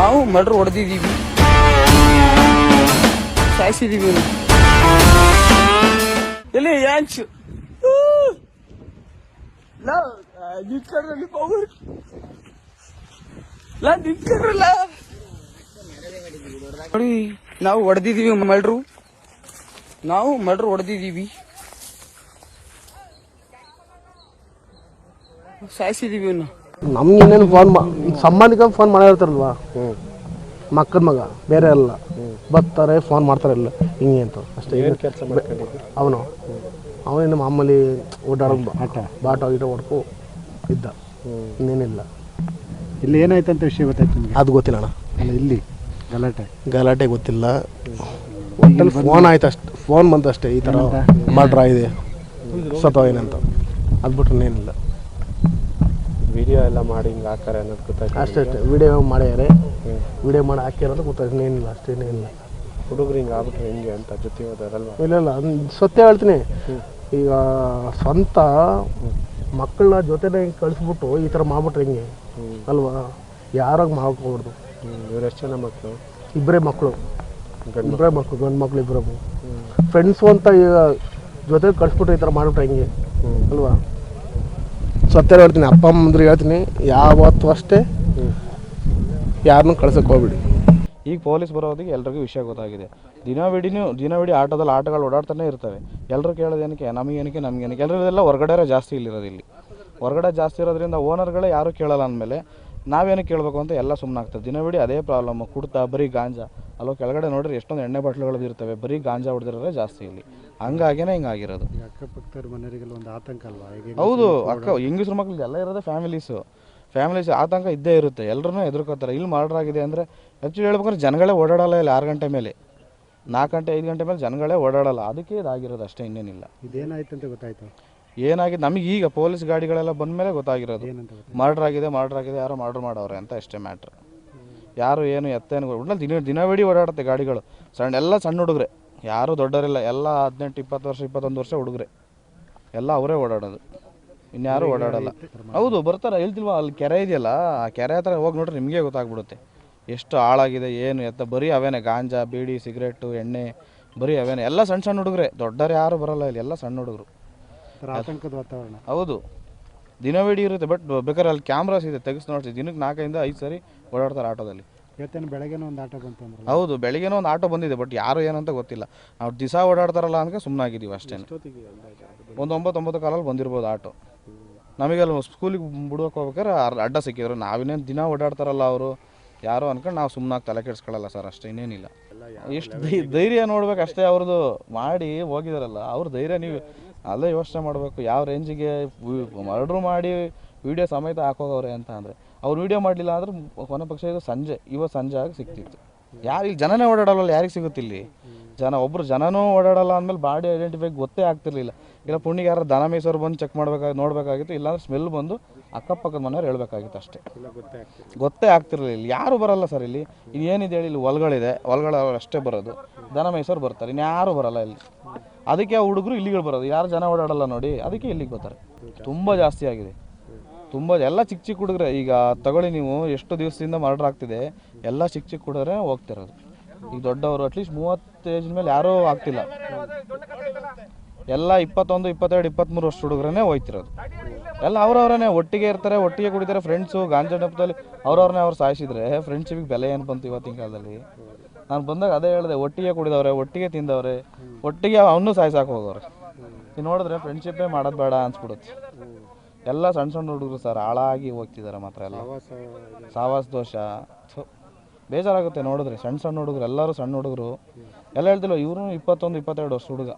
ನಾವು ಮರ್ಡ್ರ್ ಹೊಡೆದಿದ್ದೀವಿ, ಸಾಯಿಸಿದೀವಿ. ಎಲ್ಲಿ ಯಾಂಚು ನೋಡಿ, ನಾವು ಹೊಡೆದಿದ್ದೀವಿ ಮರ್ಡ್ರು, ನಾವು ಮರ್ಡ್ರ್ ಹೊಡೆದಿದ್ದೀವಿ, ಸಾಯಿಸಿದೀವಿ. ನಮ್ಗೇನೇನು ಸಂಬಂಧಿಕ ಫೋನ್ ಮಾಡಿರ್ತಾರಲ್ವಾ, ಮಕ್ಕಳ ಮಗ ಬೇರೆ ಅಲ್ಲ, ಬರ್ತಾರೆ ಫೋನ್ ಮಾಡ್ತಾರಲ್ಲ ಹಿಂಗೆ ಅಂತ ಅಷ್ಟೇ. ಕೆಲಸ ಮಾಡ್ಕೊಂಡಿದ್ದು ಅವನೇನು ಮಾಮೂಲಿ ಓಡಾಡೋದು ಬಾಟ ಗೀಟ ಹೊಡ್ಕೊ ಇದ್ದ, ಇನ್ನೇನಿಲ್ಲ. ಇಲ್ಲಿ ಏನಾಯ್ತಂತ ವಿಷಯ ಗೊತ್ತಾಯ್ತು ನಿಮಗೆ? ಅದು ಗೊತ್ತಿಲ್ಲ ಅಣ್ಣ. ಅಲ್ಲ, ಇಲ್ಲಿ ಗಲಾಟೆ ಗೊತ್ತಿಲ್ಲ, ಒಟ್ಟಲ್ಲಿ ಫೋನ್ ಆಯ್ತು ಅಷ್ಟೆ, ಫೋನ್ ಬಂತು ಅಷ್ಟೇ, ಈ ಥರ ಮರ್ಡ್ರ್ ಆಗಿದೆ ಸತ್ತೋಗೇನಂತ. ಅದು ಬಿಟ್ರೆ ಏನಿಲ್ಲ. ವಿಡಿಯೋ ಎಲ್ಲ ಮಾಡಿ ಹಿಂಗೆ ಹಾಕಾರೆ ಅನ್ನೋದು ಗೊತ್ತಾಯ್ತು ಅಷ್ಟೇ. ವಿಡಿಯೋ ಮಾಡ್ಯಾರೆ, ವಿಡಿಯೋ ಮಾಡಿ ಹಾಕಿರೋದು ಗೊತ್ತಾಯ್ತು, ಏನಿಲ್ಲ ಅಷ್ಟೇನೇನಿಲ್ಲ. ಹುಡುಗರು ಹಿಂಗೆ ಆಗ್ಬಿಟ್ರೆ ಹೆಂಗೆ ಅಂತ ಜೊತೆ ಹೋದಾರಲ್ವ? ಇಲ್ಲ ಸತ್ಯ ಹೇಳ್ತೀನಿ. ಈಗ ಸ್ವಂತ ಮಕ್ಕಳನ್ನ ಜೊತೆನೇ ಹಿಂಗೆ ಕಳಿಸ್ಬಿಟ್ಟು ಈ ಥರ ಮಾಡ್ಬಿಟ್ರೆ ಹೆಂಗೆ ಅಲ್ವಾ? ಯಾರಾಗ ಮಾಡ್ಕೊಬಾರ್ದು. ಇವ್ರು ಎಷ್ಟು ಜನ ಮಕ್ಕಳು? ಇಬ್ಬರೇ ಮಕ್ಕಳು, ಗಂಡು ಮಕ್ಕಳು ಇಬ್ಬರು ಫ್ರೆಂಡ್ಸು ಅಂತ ಈಗ ಜೊತೆ ಕಳಿಸ್ಬಿಟ್ಟು ಈ ಥರ ಮಾಡಿಬಿಟ್ರೆ ಹೆಂಗೆ ಅಲ್ವಾ? ಸತ್ಯ ಹೇಳ್ತೀನಿ, ಅಪ್ಪ ಅಮ್ಮಂದ್ರಿಗೆ ಹೇಳ್ತೀನಿ, ಯಾವತ್ತೂ ಅಷ್ಟೇ ಯಾರನ್ನೂ ಕಳ್ಸೋಕೆ ಹೋಗ್ಬಿಡಿ. ಈಗ ಪೊಲೀಸ್ ಬರೋದಿಗೆ ಎಲ್ರಿಗೂ ವಿಷಯ ಗೊತ್ತಾಗಿದೆ. ದಿನವಿಡೀ ಆಟಗಳು ಓಡಾಡ್ತಾನೆ ಇರ್ತವೆ. ಎಲ್ಲರೂ ಕೇಳೋದೇನಕ್ಕೆ, ನಮಗೇನಕ್ಕೆ ಎಲ್ಲರಿಗೆಲ್ಲ ಹೊರಗಡೆ ಜಾಸ್ತಿ ಇಲ್ಲಿರೋದು. ಇಲ್ಲಿ ಹೊರಗಡೆ ಜಾಸ್ತಿ ಇರೋದ್ರಿಂದ ಓನರ್ಗಳೇ ಯಾರೂ ಕೇಳಲ್ಲ ಅಂದಮೇಲೆ ನಾವೇನಕ್ಕೆ ಕೇಳಬೇಕು ಅಂತ ಎಲ್ಲ ಸುಮ್ಮನಾಗ್ತದೆ. ದಿನವಿಡೀ ಅದೇ ಪ್ರಾಬ್ಲಮ್ಮು, ಕುಡ್ತಾ ಬರೀ ಗಾಂಜಾ. ಅಲ್ಲೋ ಕೆಳಗಡೆ ನೋಡ್ರಿ ಎಷ್ಟೊಂದು ಎಣ್ಣೆ ಬಾಟ್ಲುಗಳು ಇರ್ತವೆ, ಬರೀ ಗಾಂಜಾ ಹೊಡೆದಿರೋದೇ ಜಾಸ್ತಿ ಇಲ್ಲಿ. ಹಂಗಾಗಿನೇ ಹಿಂಗಾಗಿರೋದು. ಅಕ್ಕಪಕ್ಕದ ಮನೆಯವರಿಗೆಲ್ಲ ಒಂದು ಆತಂಕ ಅಲ್ವಾ? ಹೌದು, ಹೆಂಗಸ್ರ ಮಕ್ಳು ಎಲ್ಲ ಇರೋದೇ ಫ್ಯಾಮಿಲೀಸ್ ಆತಂಕ ಇದ್ದೇ ಇರುತ್ತೆ. ಎಲ್ಲರೂ ಎದುರ್ಕೋತಾರೆ. ಇಲ್ಲಿ ಮರ್ಡರ್ ಆಗಿದೆ ಅಂದರೆ ಆ್ಯಕ್ಚುಲಿ ಹೇಳ್ಬೇಕಂದ್ರೆ ಜನಗಳೇ ಓಡಾಡಲ್ಲ. ಇಲ್ಲ 6 ಗಂಟೆ ಮೇಲೆ, 4 ಗಂಟೆ 5 ಗಂಟೆ ಮೇಲೆ ಜನಗಳೇ ಓಡಾಡಲ್ಲ. ಅದಕ್ಕೆ ಇದಾಗಿರೋದು ಅಷ್ಟೇ, ಇನ್ನೇನಿಲ್ಲ. ಇದೇನಾಯ್ತು ಅಂತ ಗೊತ್ತಾಯ್ತು? ಏನಾಗಿದೆ ನಮಗೆ ಈಗ ಪೊಲೀಸ್ ಗಾಡಿಗಳೆಲ್ಲ ಬಂದ ಮೇಲೆ ಗೊತ್ತಾಗಿರೋದು. ಮರ್ಡರ್ ಆಗಿದೆ, ಯಾರೋ ಮರ್ಡರ್ ಮಾಡವ್ರೆ ಅಂತ ಅಷ್ಟೇ ಮ್ಯಾಟ್ರ್. ಯಾರು ಏನು ಎತ್ತೇನು ಒಟ್ಟಿನಲ್ಲಿ ದಿನವಿಡೀ ಓಡಾಡುತ್ತೆ ಗಾಡಿಗಳು. ಸಣ್ಣ ಹುಡುಗ್ರೆ, ಯಾರು ದೊಡ್ಡವರಿಲ್ಲ. ಎಲ್ಲ 18, 20 ವರ್ಷ 21 ವರ್ಷ ಹುಡುಗ್ರೆ ಎಲ್ಲ ಅವರೇ ಓಡಾಡೋದು, ಇನ್ಯಾರು ಓಡಾಡಲ್ಲ. ಹೌದು, ಬರ್ತಾರೆ. ಹೇಳ್ತಿಲ್ವಾ, ಅಲ್ಲಿ ಕೆರೆ ಇದೆಯಲ್ಲ, ಆ ಕೆರೆ ಹತ್ರ ಹೋಗಿ ನೋಡ್ರಿ ನಿಮಗೆ ಗೊತ್ತಾಗ್ಬಿಡುತ್ತೆ ಎಷ್ಟು ಹಾಳಾಗಿದೆ ಏನು ಎತ್ತ. ಬರೀ ಅವೇನೆ ಗಾಂಜಾ, ಬೀಡಿ, ಸಿಗರೇಟು, ಎಣ್ಣೆ, ಬರೀ ಅವೇನೆ. ಎಲ್ಲ ಸಣ್ಣ ಹುಡುಗ್ರೆ, ದೊಡ್ಡರು ಯಾರು ಬರಲ್ಲ ಇಲ್ಲಿ, ಎಲ್ಲ ಸಣ್ಣ ಹುಡುಗರು. ಆತಂಕದ ವಾತಾವರಣ. ಹೌದು, ದಿನವಿಡೀ ಇರುತ್ತೆ. ಬಟ್ ಬೇಕಾದ್ರೆ ಅಲ್ಲಿ ಕ್ಯಾಮ್ರಾಸ್ ಇದೆ, ತೆಗೆಸಿ ನೋಡ್ತೀವಿ. ದಿನಕ್ಕೆ 4 ಇಂದ 5 ಸರಿ ಓಡಾಡ್ತಾರೆ ಆಟೋದಲ್ಲಿ. ಇವತ್ತೇನು ಬೆಳಗ್ಗೆನೂ ಒಂದು ಆಟೋ ಬಂತು ಅಂದ್ರೆ? ಹೌದು, ಬೆಳಿಗ್ಗೆನೂ ಒಂದು ಆಟೋ ಬಂದಿದೆ. ಬಟ್ ಯಾರು ಏನಂತ ಗೊತ್ತಿಲ್ಲ. ನಾವು ದಿವಸ ಓಡಾಡ್ತಾರಲ್ಲ ಅಂತ ಸುಮ್ಮನಾಗಿದ್ದೀವಿ ಅಷ್ಟೇ. ಒಂದು 9 ಕಾಲಲ್ಲಿ ಬಂದಿರ್ಬೋದು ಆಟೋ. ನಮಗೆಲ್ಲ ಸ್ಕೂಲಿಗೆ ಬಿಡೋಕೆ ಹೋಗ್ಬೇಕಾದ್ರೆ ಅಡ್ಡ ಸಿಕ್ಕಿದ್ರು. ನಾವಿನ್ನೇನು ದಿನ ಓಡಾಡ್ತಾರಲ್ಲ ಅವರು ಯಾರೋ ಅನ್ಕೊಂಡು ನಾವು ಸುಮ್ಮನಾಗಿ ತಲೆ ಕೆಡಿಸ್ಕೊಳ್ಳಲ್ಲ ಸರ್, ಅಷ್ಟೇ, ಇನ್ನೇನಿಲ್ಲ. ಎಷ್ಟು ಧೈರ್ಯ ನೋಡ್ಬೇಕು ಅಷ್ಟೇ. ಅವ್ರದ್ದು ಮಾಡಿ ಹೋಗಿದಾರಲ್ಲ, ಅವ್ರ ಧೈರ್ಯ ನೀವು ಅಲ್ಲೇ ಯೋಚನೆ ಮಾಡಬೇಕು. ಯಾವ ರೇಂಜಿಗೆ ಮರ್ಡ್ರ್ ಮಾಡಿ ವೀಡಿಯೋ ಸಮೇತ ಹಾಕೋಗವ್ರೆ ಅಂತ ಅಂದರೆ. ಅವ್ರು ವೀಡಿಯೋ ಮಾಡಲಿಲ್ಲ ಅಂದ್ರೆ ಕೊನೆ ಪಕ್ಷ ಇದು ಇವತ್ತು ಸಂಜೆ ಆಗಿ ಸಿಕ್ತಿತ್ತು. ಯಾರು ಇಲ್ಲಿ ಜನನೇ ಓಡಾಡಲ್ಲ, ಯಾರಿಗೆ ಸಿಗುತ್ತೆ ಇಲ್ಲಿ ಒಬ್ಬರು ಜನನೂ ಓಡಾಡಲ್ಲ ಅಂದಮೇಲೆ ಬಾಡಿ ಐಡೆಂಟಿಫೈ ಗೊತ್ತೇ ಆಗ್ತಿರ್ಲಿಲ್ಲ. ಇಲ್ಲ ಪುಣ್ಯಗೆ ಯಾರು ದನ ಮೇಸೋರು ಬಂದು ಚೆಕ್ ನೋಡಬೇಕಾಗಿತ್ತು. ಇಲ್ಲಾಂದ್ರೆ ಸ್ಮೆಲ್ ಬಂದು ಅಕ್ಕಪಕ್ಕದ ಮನೆಯವ್ರು ಹೇಳ್ಬೇಕಾಗಿತ್ತು ಅಷ್ಟೇ. ಗೊತ್ತೇ ಆಗ್ತಿರ್ಲಿಲ್ಲ. ಯಾರು ಬರಲ್ಲ ಸರ್ ಇಲ್ಲಿ. ಏನಿದೆ ಹೇಳಿ, ಇಲ್ಲಿ ಹೊಲಗಳಿದೆ, ಹೊಲಗಳವ್ರು ಅಷ್ಟೇ ಬರೋದು. ದನ ಮೇಸೋರು ಬರ್ತಾರೆ, ಇನ್ಯಾರು ಬರಲ್ಲ ಇಲ್ಲಿ. ಅದಕ್ಕೆ ಆ ಹುಡುಗರು ಇಲ್ಲಿಗಳು ಬರೋದು. ಯಾರು ಜನ ಓಡಾಡಲ್ಲ ನೋಡಿ, ಅದಕ್ಕೆ ಇಲ್ಲಿಗೆ ಬರ್ತಾರೆ. ತುಂಬ ಜಾಸ್ತಿ ಆಗಿದೆ, ತುಂಬ. ಎಲ್ಲ ಚಿಕ್ಕ ಹುಡುಗರೆ. ಈಗ ತಗೊಳ್ಳಿ ನೀವು, ಎಷ್ಟು ದಿವಸದಿಂದ ಮರ್ಡರ್ ಆಗ್ತಿದೆ, ಎಲ್ಲ ಚಿಕ್ಕ ಹುಡುಗರೇ ಹೋಗ್ತಿರೋದು. ಈಗ ದೊಡ್ಡವರು ಅಟ್ಲೀಸ್ಟ್ 30 ಏಜಿನ ಮೇಲೆ ಯಾರೂ ಆಗ್ತಿಲ್ಲ. ಎಲ್ಲ 21, 22, 23 ವರ್ಷ ಹುಡುಗರೇ ಹೋಗ್ತಿರೋದು. ಎಲ್ಲ ಅವ್ರವ್ರೇ ಒಟ್ಟಿಗೆ ಇರ್ತಾರೆ, ಒಟ್ಟಿಗೆ ಕುಡಿತಾರೆ. ಫ್ರೆಂಡ್ಸು ಗಾಂಜಾ ಡಬ್ಬದಲ್ಲಿ ಅವ್ರವ್ರನ್ನೇ ಅವ್ರು ಸಾಯಿಸಿದ್ರೆ ಫ್ರೆಂಡ್ಶಿಪ್ಗೆ ಬೆಲೆ ಏನು ಬಂತು ಇವತ್ತಿನ ಕಾಲದಲ್ಲಿ? ನಾನು ಬಂದಾಗ ಅದೇ ಹೇಳಿದೆ, ಒಟ್ಟಿಗೆ ಕುಡಿದವ್ರೆ, ಒಟ್ಟಿಗೆ ತಿಂದವ್ರೆ, ಒಟ್ಟಿಗೆ ಅವನ್ನೂ ಸಾಯಿಸಾಕ ಹೋಗೋರೆ. ನೀವು ನೋಡಿದ್ರೆ ಫ್ರೆಂಡ್ಶಿಪ್ಪೇ ಮಾಡೋದು ಬೇಡ ಅನ್ಸ್ಬಿಡುತ್ತೆ. ಎಲ್ಲ ಸಣ್ಣ ಹುಡುಗರು ಸರ್, ಹಾಳಾಗಿ ಹೋಗ್ತಿದ್ದಾರೆ ಮಾತ್ರ. ಎಲ್ಲ ಸಾವಾಸ ದೋಷ, ಬೇಜಾರಾಗುತ್ತೆ ನೋಡಿದ್ರೆ. ಸಣ್ಣ ಹುಡುಗರು, ಎಲ್ಲರೂ ಸಣ್ಣ ಹುಡುಗರು. ಎಲ್ಲ ಹೇಳ್ತಿಲ್ವ, ಇವರು 21, 22 ವರ್ಷ ಹುಡುಗ.